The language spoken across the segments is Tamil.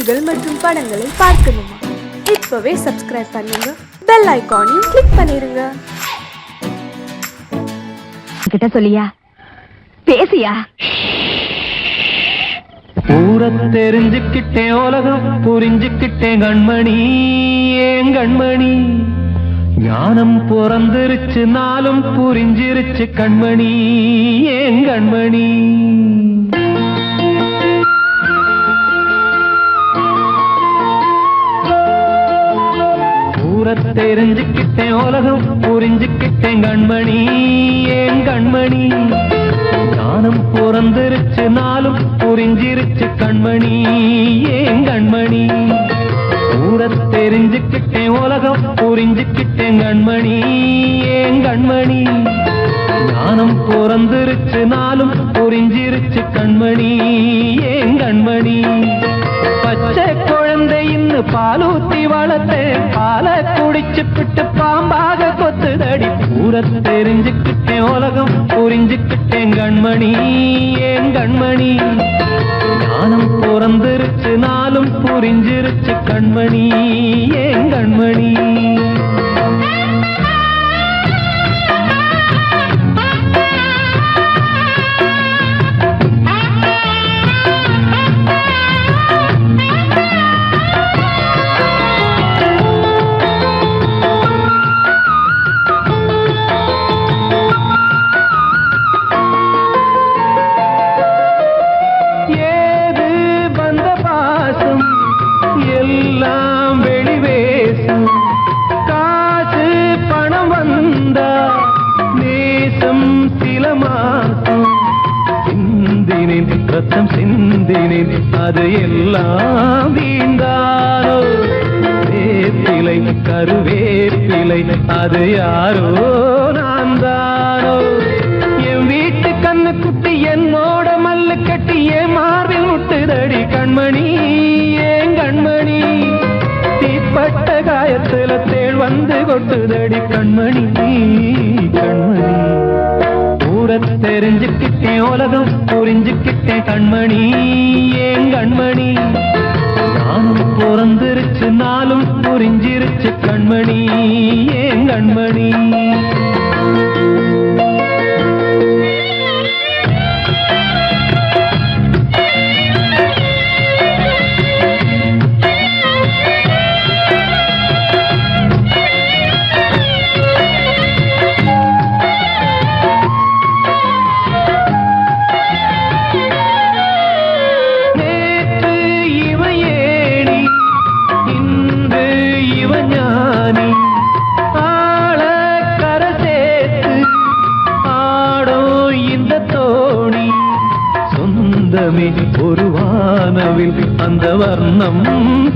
செய்திகள் மற்றும் படங்களை பார்க்கணுமா? இப்பவே சப்ஸ்கிரைப் பண்ணுங்க, பெல் ஐகானையும் கிளிக் பண்ணிருங்க. கிட்ட சொல்லியா பேசியா? ஊர தெரிஞ்சுக்கிட்டேன், உலகம் புரிஞ்சுக்கிட்டேன் கண்மணி, ஏன் கண்மணி. ஞானம் பிறந்திருச்சு, நாளும் புரிஞ்சிருச்சு கண்மணி, ஏன் கண்மணி. ஊர தெரிஞ்சுக்கிட்டேன், உலகம் புரிஞ்சுக்கிட்டேன் கண்மணி, ஏன் கண்மணி. ஞானம் பிறந்திருச்சு, நாளும் புரிஞ்சிருச்சு கண்மணி, ஏன் கண்மணி. ஊர தெரிஞ்சுக்கிட்டேன், உலகம் புரிஞ்சுக்கிட்டேன் கண்மணி, ஏன் கண்மணி. ஞானம் பிறந்திருச்சு, நாளும் புரிஞ்சிருச்சு கண்மணி, ஏன் கண்மணி. பச்சை குழந்தை இன்னும் பாலூத்தி வளர்த்தேன், பாலை குடிச்சு பிட்டு பாம்பாக கொத்துதடி. ஊர தெரிஞ்சுக்கிட்டேன், உலகம் புரிஞ்சுக்கிட்டேன் கண்மணி, ஏன் கண்மணி. ஞானம் பிறந்திருச்சு, நாளும் புரிஞ்சிருச்சு கண்மணி, ஏன் கண்மணி. ரத்தம் சிந்தினேன், அது எல்லாம் வீண்டாரோ. வேப்பிலை கருவேப்பிலை, அது யாரோ நான் தானோ. என் வீட்டு கண்ணு குட்டி என்னோட மல்லு கட்டி என் மார்பில் முட்டுதடி கண்மணி, ஏன் கண்மணி. தீப்பட்ட காயத்துல தேள் வந்து கொட்டுதடி கண்மணி, கண்மணி. ஊர தெரிஞ்சுக்கிட்டேன், உலகம் புரிஞ்சுக்கிட்டேன் கண்மணி, ஏன் கண்மணி. ஞானம் பிறந்திருச்சு, நாளும் புரிஞ்சிருச்சு கண்மணி, ஏன் கண்மணி. ஒரு வானவில் அந்த வர்ணம்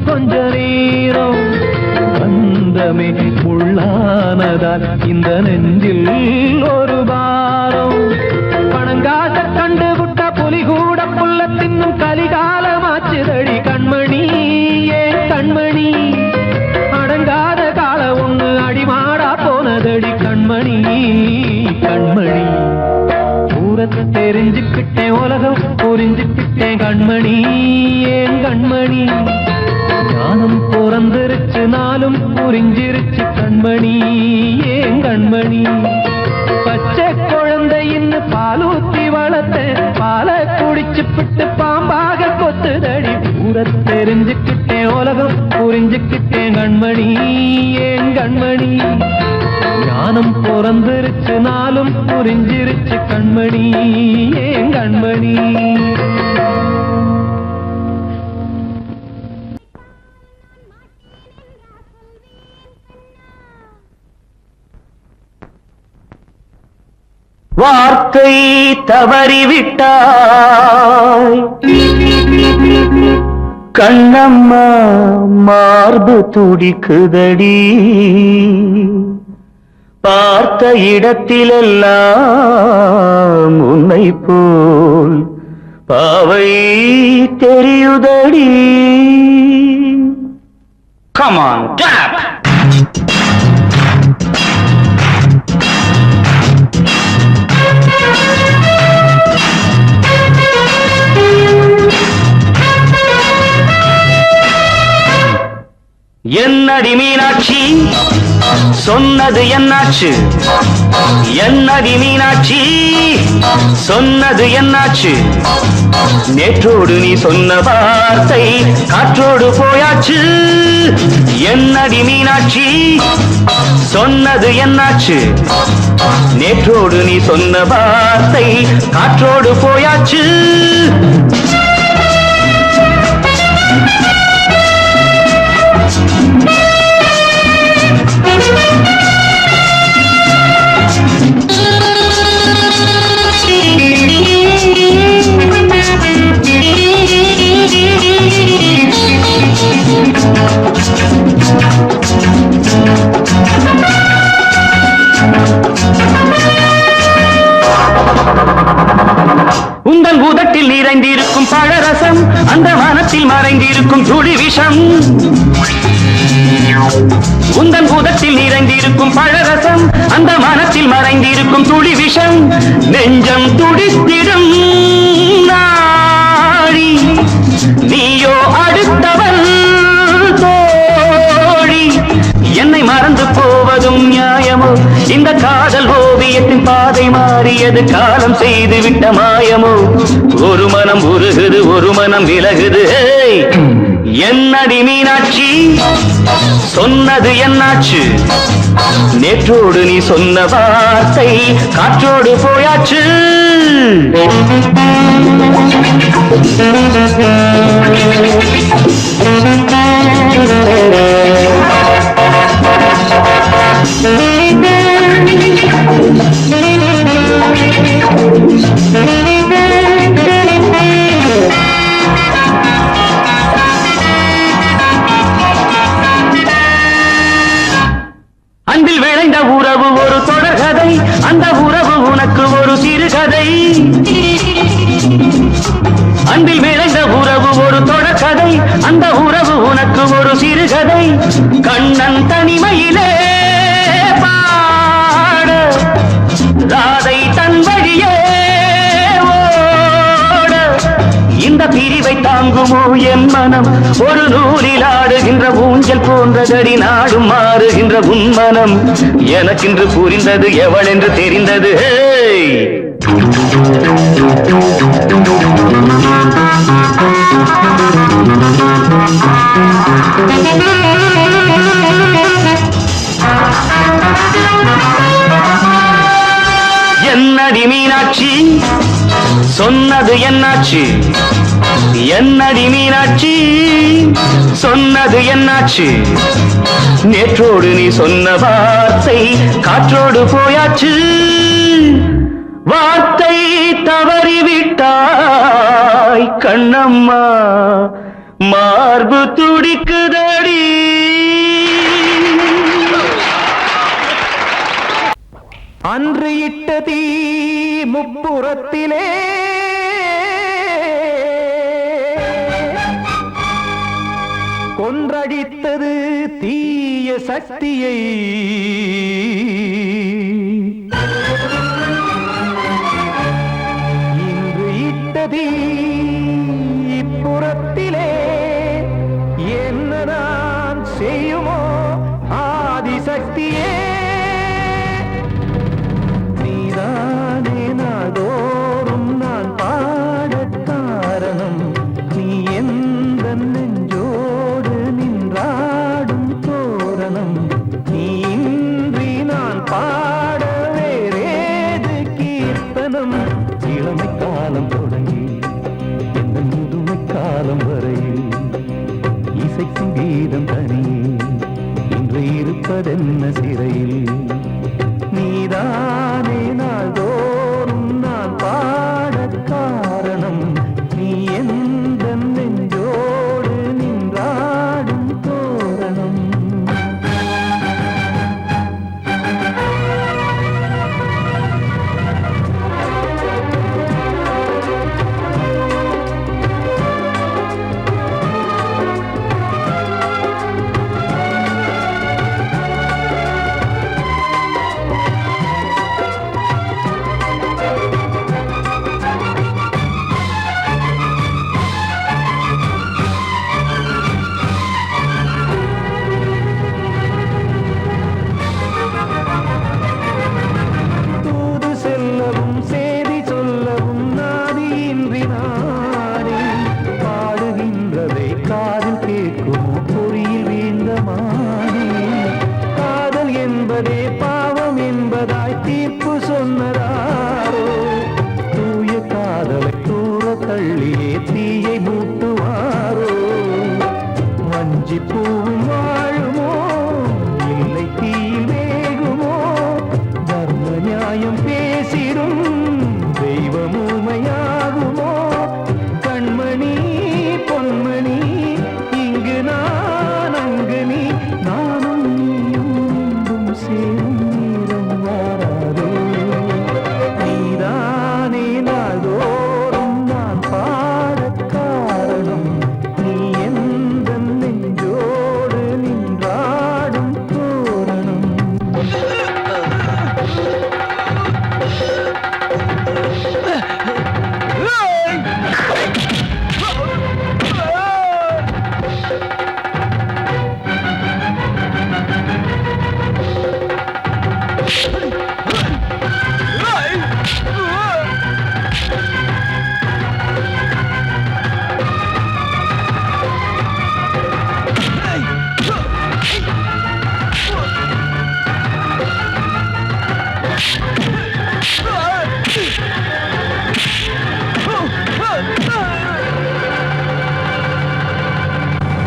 கொஞ்ச நேரம் வந்தமே உள்ளானதால் இந்த நெஞ்சில் ஒரு பாரம். பணங்காச கண்டு விட்ட புலி கூட புல்ல தின்னும் கலிகாலமாச்சுதடி கண்மணி, ஏன் கண்மணி. அடங்காத கால ஒண்ணு அடிமாடா போனதடி கண்மணி, கண்மணி. தெரிஞ்சுக்கிட்டேன், உலகம் புரிஞ்சுக்கிட்டேன் கண்மணி, ஏன் கண்மணி. ஞானம் பிறந்திருச்சு, நாளும் புரிஞ்சிருச்சு கண்மணி, ஏன் கண்மணி. பச்சை குழந்தை இன்னும் பாலூத்தி வளர்த்தேன், பாலை குடிச்சு பிட்டு பாம்பாக கொத்துதடி. ஊர தெரிஞ்சுக்கிட்டேன், உலகம் புரிஞ்சுக்கிட்டேன் கண்மணி, ஏன் கண்மணி. ஞானம் பிறந்திருச்சு, நாளும் புரிஞ்சிருச்சு கண்மணி, ஏன் கண்மணி. வார்த்தை தவறிவிட்டாய் கண்ணம்மா, மார்பு துடிக்குதடி. பார்த்த இடத்திலெல்லாம் உன்னை போல் பாவை தெரியுதடி. Come on, tap! என்னடி மீனாட்சி சொன்னது என்னாச்சு? என்னடி மீனாட்சி சொன்னது என்னாச்சு? நேற்றோடு நீ சொன்ன வார்த்தை காற்றோடு போயாச்சு. என்னடி மீனாட்சி சொன்னது என்னாச்சு? நேற்றோடு நீ சொன்ன வார்த்தை காற்றோடு போயாச்சு. உந்தன் உதட்டில் நிறைந்திருக்கும் பழரசம் அந்த மனத்தில் மறைந்திருக்கும் துளி விஷம். உந்தன் உதட்டில் நிறைந்திருக்கும் பழரசம் அந்த மனத்தில் மறைந்திருக்கும் துளி விஷம். நெஞ்சம் துடித்திடும் நாடி நீயோ அடுத்தவள் தோழி. என்னை மறந்து போவதும் நியாயமோ? இந்த காதல் ஓவியத்தின் பாதை மாறியது காலம் செய்து விட்ட மாயமோ? ஒரு மனம் உருகுது ஒரு மனம் விலகுது. என்னடி மீனாட்சி சொன்னது என்னாச்சு? நேற்றோடு நீ சொன்ன வார்த்தை காற்றோடு போயாச்சு. அன்பில் விளைந்த உறவு ஒரு தொடர்கதை, அந்த உறவு உனக்கு ஒரு சிறுகதை. அன்பில் விளைந்த உறவு ஒரு தொடர்கதை, அந்த உறவு உனக்கு ஒரு சிறுகதை. கண்ணன் தனிமையிலே பாட ராதை தன் வழியே ஓட. இந்த பிரிவை தாங்குமோ என் மனம்? ஒரு நூலில் ஆடுகின்ற ஊஞ்சல் போன்றதடி நாடும் மாறுகின்ற உன்மனம். எனக்கென்று புரிந்தது எவள் என்று தெரிந்தது. என்னடி மீனாட்சி சொன்னது என்னாச்சு? என்னடி மீனாட்சி சொன்னது என்னாச்சு? நேற்றோடு நீ சொன்ன வார்த்தை காற்றோடு போயாச்சு. வார்த்தை தவறிவிட்டாய் கண்ணம்மா, மார்பு துடிக்குதடி. அன்று இட்ட தீ முப்புறத்திலே கொன்றடித்தது தீய சக்தியை. இன்று இட்ட தீ இப்புறத்திலே என்ன நான் செய்யுமோ ஆதிசக்தியே. நீதானே நாள்தோறும் நான் பாடக் காரணம். நீ எந்த நெஞ்சோடு நின்றாடும் தோரணம். நீ இன்றி நான் பாட வேறேது கீர்த்தனம். இளமை காலம் தொடங்கி எந்த முதுமை காலம் வரையில் இசைக்கும் கீதம் தனியே இன்று இருப்பதென்ன சிறையில். நீதானே நாள்தோறும் நான் பாடக் காரணம். நீ எந்த நெஞ்சோடு நின்றாடும் தோரணம். வஞ்சி பூவும் வாழுமோ இல்லை தீயில் வேகுமோ தர்ம நியாயம் பேசிடும் தெய்வம் ஊமையாகுமோ கண்மணி பொன்மணி இங்கு நான் அங்கு நீ நானும் நீயும் மீண்டும் சேரும் நேரம் வாராதோ நீதானே நாள்தோறும் நான் பாடக் காரணம் நீ எந்த நெஞ்சோடு நின்றாடும் தோரணம்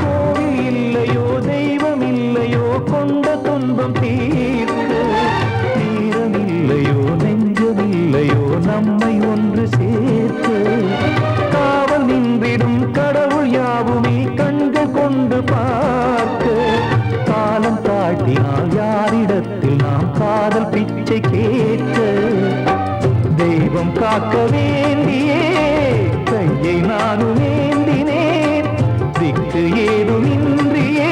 கோவில் இல்லையோ தெய்வம் இல்லையோ கொண்ட துன்பம் தீர்க்க தீரம் இல்லையோ நெஞ்சம் இல்லையோ நம்மை ஒன்று சேர்க்க காவல் நின்றிடும் கடவுள் யாவுமே கண்கள் கொண்டு பார்க்க காலம் தாட்டினால் யாரிடத்தில் நாம் காதல் பிச்சை கேட்க தெய்வம் காக்க வேண்டியே கையை நானும் ஏந்தினேன் திக்கு ஏதுமின்றியே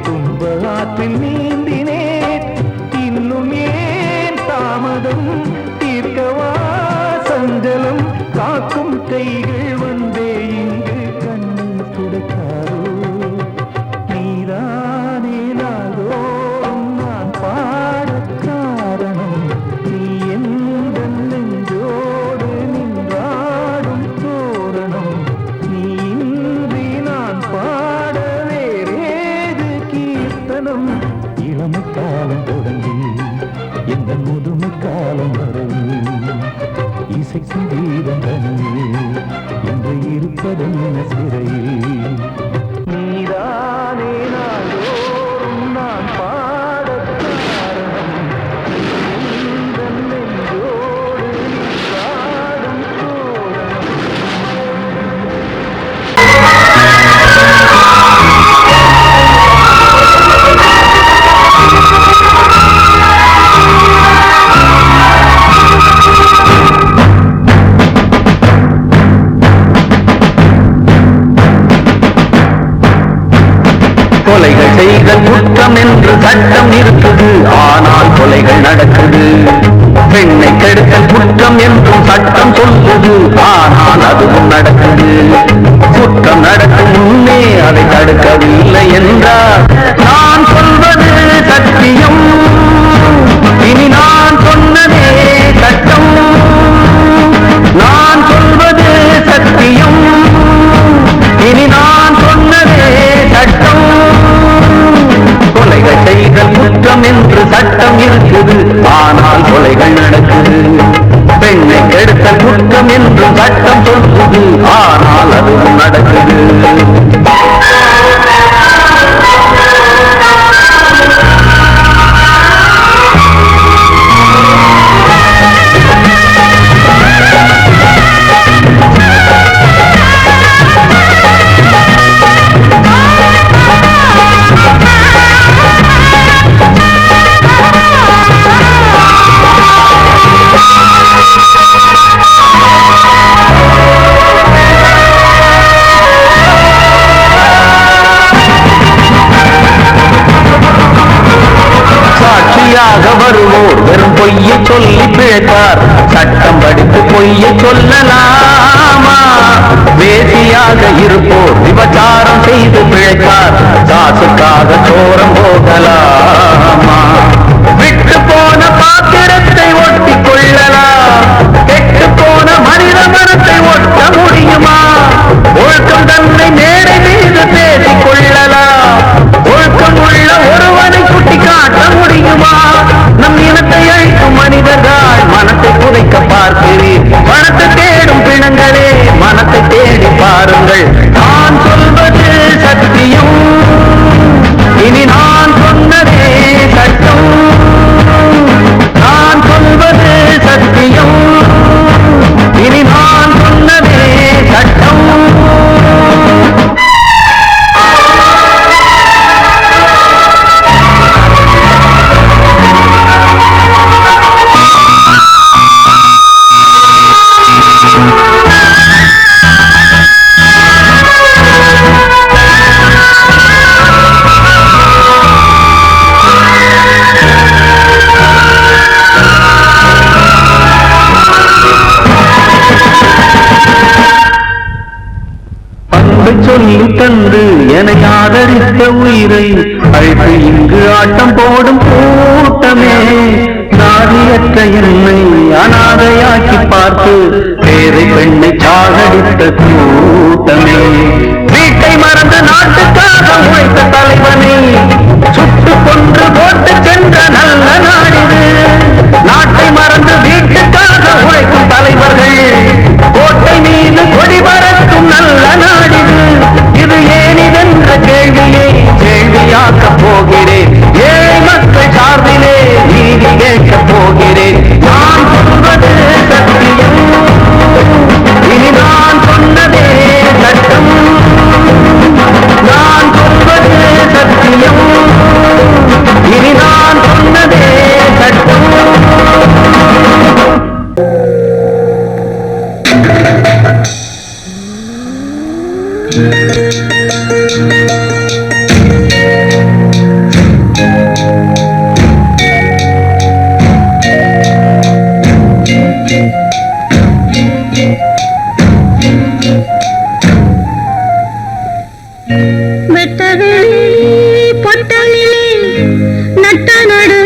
துன்ப ஆற்றில் நீந்தினேன் இன்னும் ஏன் தாமதம் தீர்க்கவா சஞ்சலம் காக்கும் கைகள் வந்தே இங்கு கண்ணீர் துடைக்காரோ நீதானே நாள்தோறும் நான் பாடக் காரணம் நீ எந்த நெஞ்சோடு நின்றாடும் தோரணம் நீ இன்றி நான் பாட வேறேது கீர்த்தனம் இளமை காலம் தொடங்கி எந்த முதுமை காலம் வரை இசைக்கும் கீதம் தனியே என்று இருப்பதென்ன சிறையில் நீதானே நாள்தோறும் நான் பாடக் காரணம் இந்த நெஞ்சோடு நின்றாடும் தோரணம் கொலைகள் செய்தல் குற்றம் என்று சட்டம் இருக்குது, ஆனால் கொலைகள் நடக்குது. பெண்ணை கெடுத்தல் குற்றம் என்றும் சட்டம் சொல்லுது, ஆனால் அதுவும் நடக்குது. குற்றம் நடக்கும் முன்னே அதை தடுக்கவில்லை என்றால் நான் சொல்வது சத்தியம், இனி நான் சொன்னதே சட்டம். நான் சொல்வது சத்தியம், இனி நான் சொன்னதே சட்டம். கொலைகள் செய்தல் குற்றம் என்று சட்டம் இருக்குது, ஆனால் கொலைகள் நடக்குது. பெண்ணை கெடுத்தல் குற்றம் என்று சட்டம் சொல்லுது, ஆனால் அதுவும் நடக்குது. வருவோர் வெறும் பொய்யை சொல்லி பிழைப்பார், சட்டம் படித்து பொய்யை சொல்லலாமா? வேசியாக இருப்போர் விபச்சாரம் செய்து பிழைப்பார், காசுக்காக சோரம் போகலாமா? விட்டு போன பாத்திரத்தை ஒட்டி கொள்ளலாம், கெட்டு போன மனித மனத்தை ஒட்ட முடியுமா? ஒழுக்கம் தன்னை மேடை மீது பேசிக் கொள்ளலாம், ஒழுக்கம் உள்ள ஒருவனை குட்டி காட்ட முடியுமா? நம் இனத்தை அழிக்கும் மனிதர்கள் மனத்தை புதைக்க பார்க்கிறீர், பணத்தை தேடும் பிணங்களே மனத்தை தேடி பாருங்கள். நான் சொல்வது சத்தியம், தந்து என ஆதரித்த உயிரை அழைத்து இங்கு ஆட்டம் போடும் கூட்டமே, நாதியற்ற என்னை அனாதையாக்கி பார்த்து பேரை பெண்ணை சாகடித்த கூட்டமே, வீட்டை மறந்து நாட்டுக்காக உழைத்த தலைவனை சுட்டு கொன்று போட்டு சென்ற நல்ல நாடிது, நாட்டை மறந்து வீட்டுக்காக உழைக்கும் தலைவர்கள் கோட்டை மீது கொடி பறக்கும் நல்ல நாடிது, இது ஏனிதென்ற கேள்வியை கேள்வியாக்கப் போகிறேன், ஏழை மக்கள் சார்பிலே நீதி கேட்கப் போகிறேன், நான் சொல்வது சத்தியம், இனி நான் சொன்னதே சட்டம், நான் சொல்வது சத்தியம், இனி நான் சொன்னதே சட்டம். வெட்டது பொட்டலிலே நட்ட நடு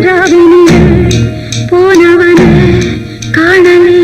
ராவினிலே போனவனே காணலே.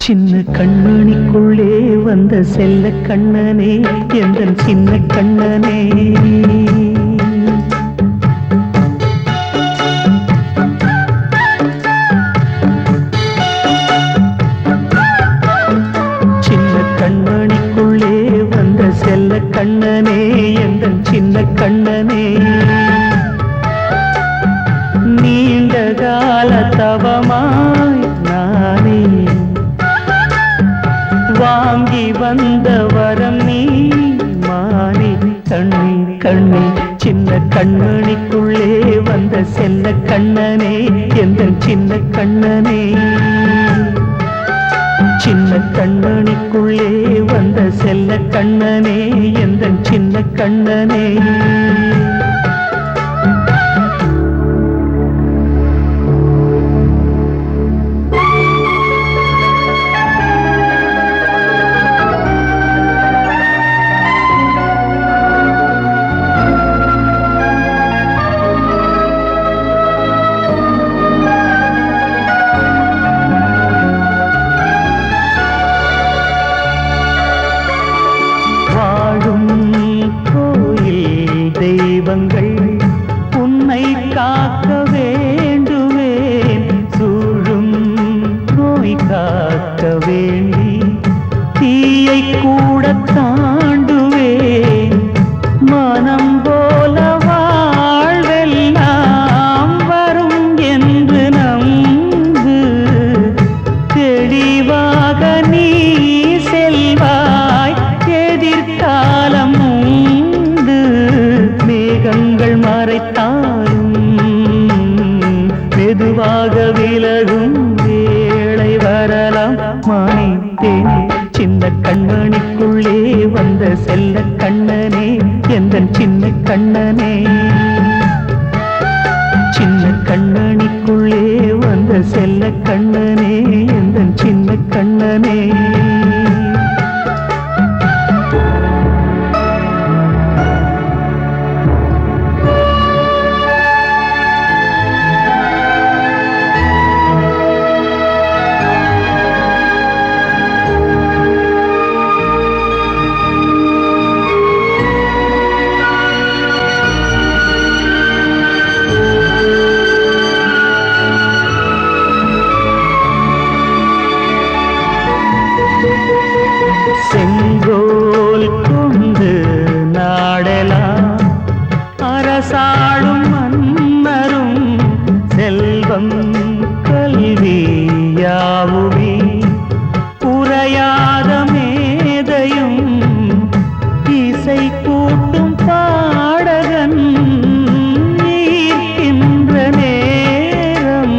சின்ன கண்மணிக்குள்ளே வந்த செல்ல கண்ணனே எந்தன் சின்ன கண்ணனே சின்ன கண்மணிக்குள்ளே வந்த செல்ல கண்ணனே எந்தன் சின்ன கண்ணனே நீண்ட கால தவமாய் நானே வாங்கி வந்த வரம் நீ மானே கண்ணே கண்ணே சின்ன கண்மணிக்குள்ளே வந்த செல்ல கண்ணனே எந்தன் சின்ன கண்ணனே சின்ன கண்மணிக்குள்ளே வந்த செல்ல கண்ணனே எந்தன் சின்ன கண்ணனே உன்னை காக்க வேண்டுவேன் சூழும் நோய் காக்க வேண்டி தீயை கூட தாண்டுவேன் மனம் போல வாழ்வெல்லாம் வரும் என்று நம்பு தெளிவாக நீ செல்வாய் எதிர்காலம் மேகங்கள் மறைத்தாலும் மெதுவாக விலகும் வேளை வரலாம் மானே தேனே சின்ன கண்மணிக்குள்ளே வந்த செல்ல கண்ணனே எந்தன் சின்ன கண்ணனே சின்ன கண்மணிக்குள்ளே வந்த செல்ல கண்ணனே எந்தன் சின்ன கண்ணனே செங்கோல் கொண்டு நாடலாம் அரசாளும் மன்னரும் செல்வம் கல்வி யாவுமே உரையாத மேதையும் இசை கூட்டும் பாடகன் ஈர்க்கின்ற நேரம்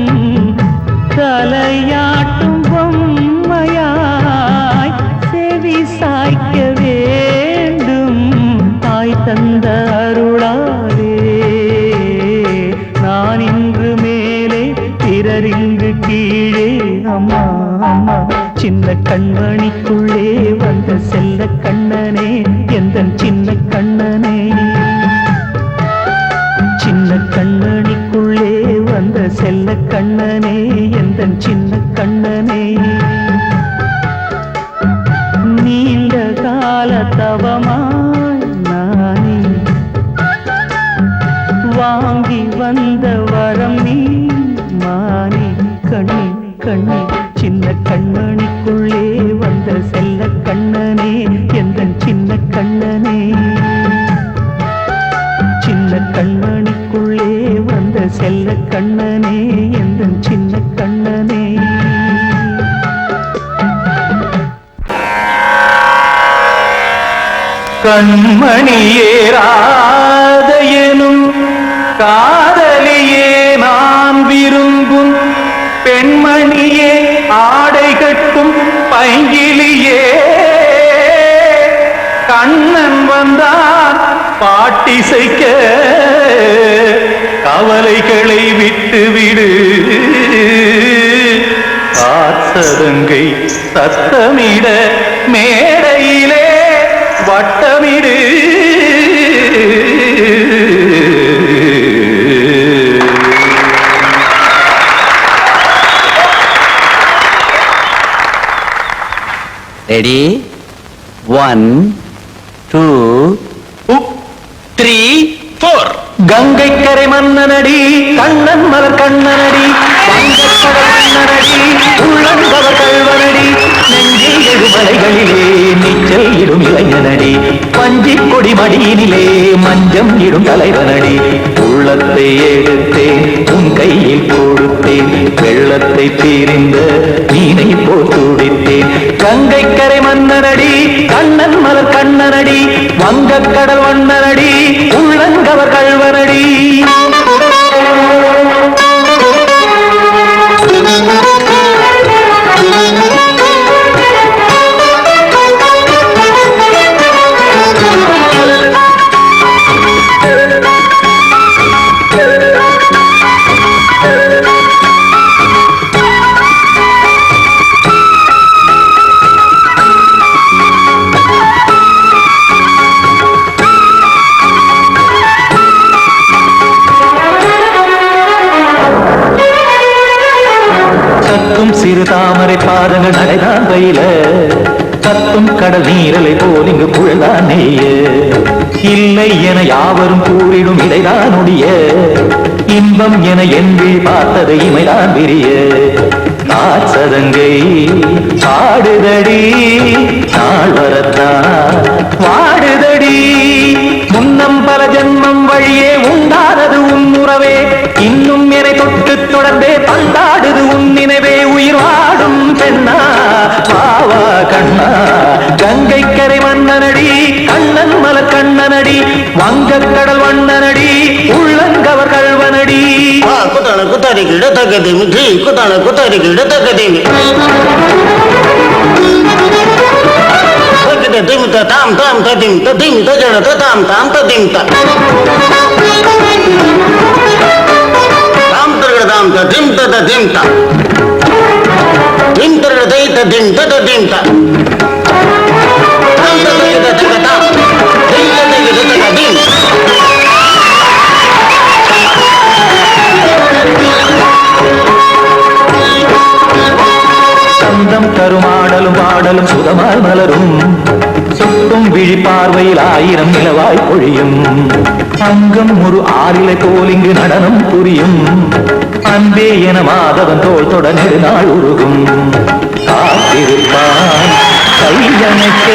தலையாட்டும் பொம்மையாய் செவி சாய்க்க வேண்டும் தாய் தந்த அருளாலே நான் இன்று மேலே பிறரிங்கு கீழே அம்மா அம்மா சின்ன கண்மணிக்குள்ளே வந்த செல்ல கண்ணனே எந்தன் சின்ன கண்ணனே சின்ன கண்மணிக்குள்ளே வந்த செல்ல கண்ணனே எந்தன் சின்ன கண்ணனே நீண்ட கால தவமாய் நானே வாங்கி வந்த வரம் நீ மானே கண்ணே கண்ணே சின்ன கண்மணிக்குள்ளே வந்த செல்ல கண்ணனே எந்தன் சின்ன கண்ணனே சின்ன கண்மணிக்குள்ளே வந்த செல்ல கண்ணனே எந்தன் சின்ன கண்ணனே கண்மணியேராத எனும் காதலியே நான் விரும்பும் பெண்மணியே ஆடை கட்டும் பைங்கிலியே கண்ணன் வந்தான் பாட்டிசைக்க கவலைகளை விட்டுவிடு ஆசதங்கை சத்தமிட மேடையிலே வட்டமிடு ரெடி 1 2 3 4 கங்கை கரை மன்னனடி கண்ணன் மலர் கண்ணனடி வங்கக்கடல் மன்னனடி உள்ளங்கவர் கல்வனடி நெஞ்சில் எழுமலைகளிலே நீச்சல் இடும் இளைஞனடி பஞ்சிக் கொடி மடியினிலே மஞ்சம் இடும் தலைவனடி உள்ளத்தை எடுத்தேன் உன் கையில் கொடுத்தேன் வெள்ளத்தை தீரிந்த மீனை போல் துடித்தேன் கங்கை கரை மன்னனடி கண்ணன் மலர் கண்ணனடி வங்கக்கடல் வண்ணனடி உள்ளங்கவர் கல்வனடி சிறு தாமரை பாதங்கள் நடைதான் பயில கத்தும் கடல் நீரலை போல் இங்கு புழதான் நெய்ய இல்லை என யாவரும் கூறிடும் இடைதான் ஒடிய இன்பம் என என்று பார்த்தது இமைதான் விரிய நாச்சதங்கை பாடுதடி நாள் வரத்தான் வாடுதடி முன்னம் பல ஜென்மம் வழியே உண்டானது உன் உறவே இன்னும் என்னை தொட்டு தொடர்ந்தே பந்தாடுது உன் நினைவே உயிர் வாடும் பெண்ணா பாவா கண்ணா கங்கை கரை மன்னனடி கண்ணன் மலர் கண்ணனடி வங்கக்கடல் வண்ணனடி உள்ளங்கவர் கல்வனடி குத்தான குத்தாரி கிட தக்கதேமி குத்தான குத்தாரி கிட தக்கதேமி திமித்த தாம் தாம் ததிம் ததிம் தஜன தாம் தாம் ததிம் தாம் தாம் ததிம் ததிம் தாம் திம் தர தை ததிம் ததிம் தாம் தாம் ததிம் ததிம் தாம் திம் ததிம் ததிம் சந்தம் தருமாடலும் பாடலும் சுதமால் மலரும் சுட்டும் விழி பார்வையில் ஆயிரம் நிலவாய் பொழியும் அங்கம் ஒரு ஆறிலை போல் இங்கு நடனம் புரியும் அன்பே என மாதவன் தோள் தொட நெடுநாள் உருகும் காத்திருப்பான் கையணைக்க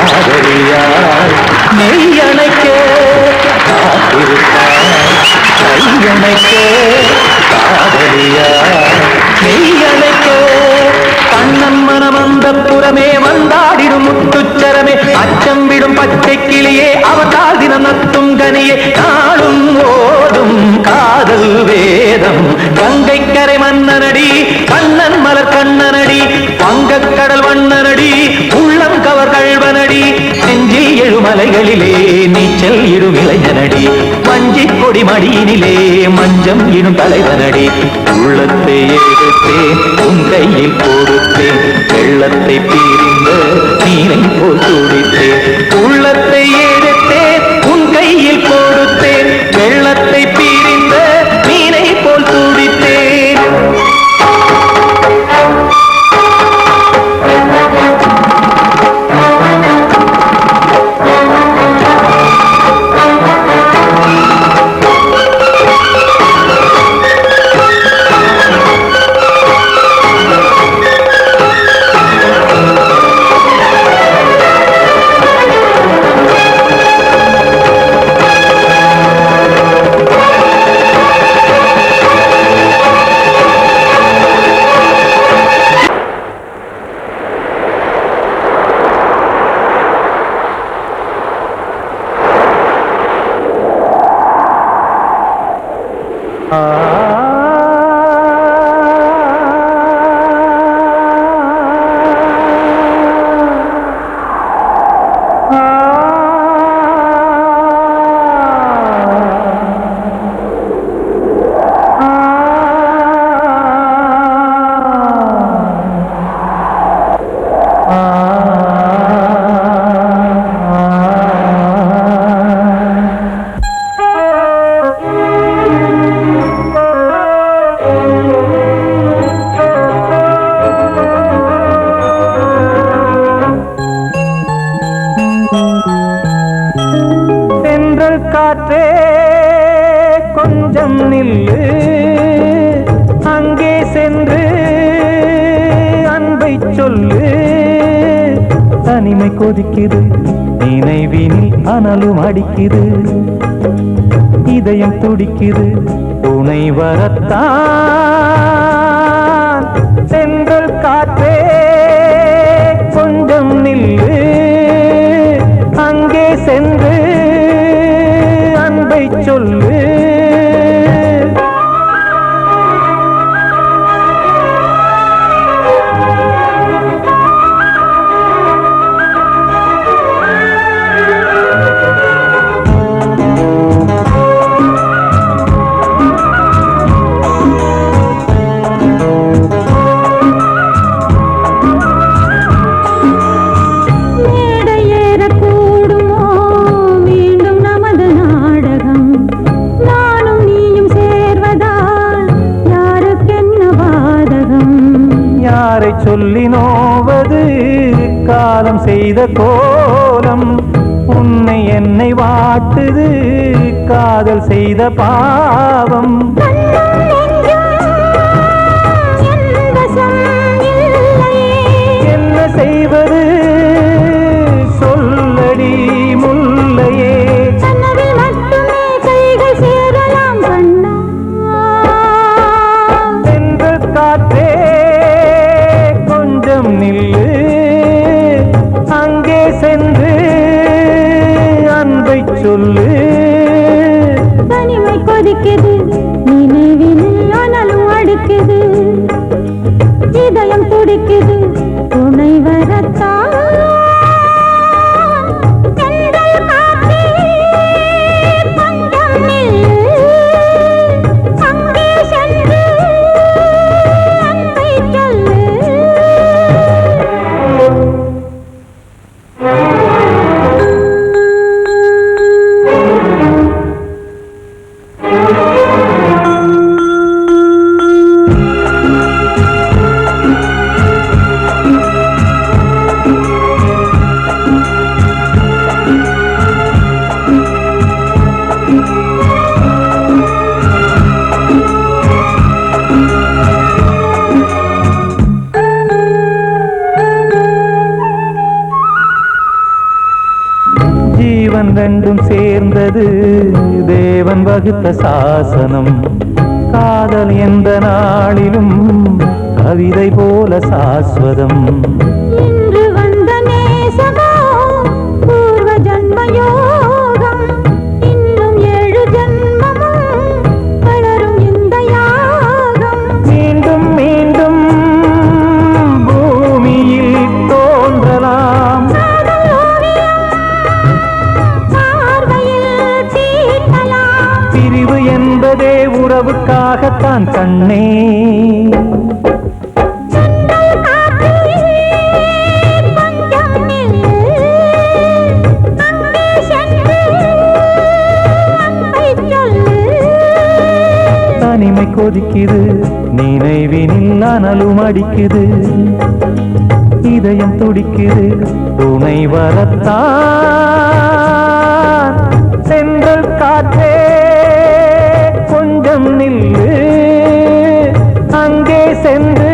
காதலியார் மெய்யணைக்க காத்திருப்பான் கையணைக்க காதலியார் மெய்யணைக்க கண்ணன் மனமந்த புறமே வந்தாடிடும் முத்துச்சரமே அச்சம் விடும் பச்சை கிளியே அவதால் தினம் நத்தும் கனியே நாளும் ஓடும் காதல் வேதம் கங்கை கரை மன்னனடி கண்ணன் மலர் கண்ணனடி வங்கக்கடல் வண்ணனடி உள்ளம் கவர் கல்வனடி நெஞ்சில் எழுமலைகளிலே நீச்சல் இடும் இளைஞனடி வஞ்சிக் கொடி மடியினிலே மஞ்சம் இடும் தலைவனடி உள்ளத்தை எடுத்தேன் உன் கையில் கொடுத்தேன் வெள்ளத்தை பீரிந்த நீரை போல் துடித்தேன் உள்ளத்தை எடுத்தேன் உன் கையில் கொடுத்தேன் வெள்ளத்தை பீரிந்த நீரை போல் துடித்தேன் கொஞ்சம் நில்லு அங்கே சென்று அன்பை சொல்லு தனிமை கொதிக்குது நினைவினில் அனலும் அடிக்குது இதயம் துடிக்குது துணை வரத்தான் சென்றல் காற்றே கொஞ்சம் நில்லு அங்கே சென்று அன்பை சொல்லு சொல்லி நோவது காலம் செய்த கோலம் உன்னை என்னை வாட்டுது காதல் செய்த பாவம் என்ன செய்வது சொல்லடி முல்லையே சென்று காற்றே நில்லு அங்கே சென்று அன்பை சொல்லு தனிமை கொதிக்குது நினைவினில் அனலும் அடிக்குது இதயம் துடிக்குது துணை வரத்தான் ரெண்டும் சேர்ந்தது தேவன் வகுத்த சாசனம் காதல் எந்த நாளிலும் கவிதை போல சாஸ்வதம் இன்று வந்த நேசமோ பூர்வ ஜன்ம யோகம் இன்னும் 7 ஜன்மமும் வளரும் இந்த யாகம் மீண்டும் மீண்டும் பூமியில் தோன்றலாம் பிரிவு என்பதே உறவுக்காகத்தான் கண்ணே தனிமை கொதிக்குது நினைவினில் அனலும் அடிக்குது இதயம் துடிக்குது துணை வரத்தான் சென்றல் காற்றே கொஞ்சம் நில்லு அங்கே சென்று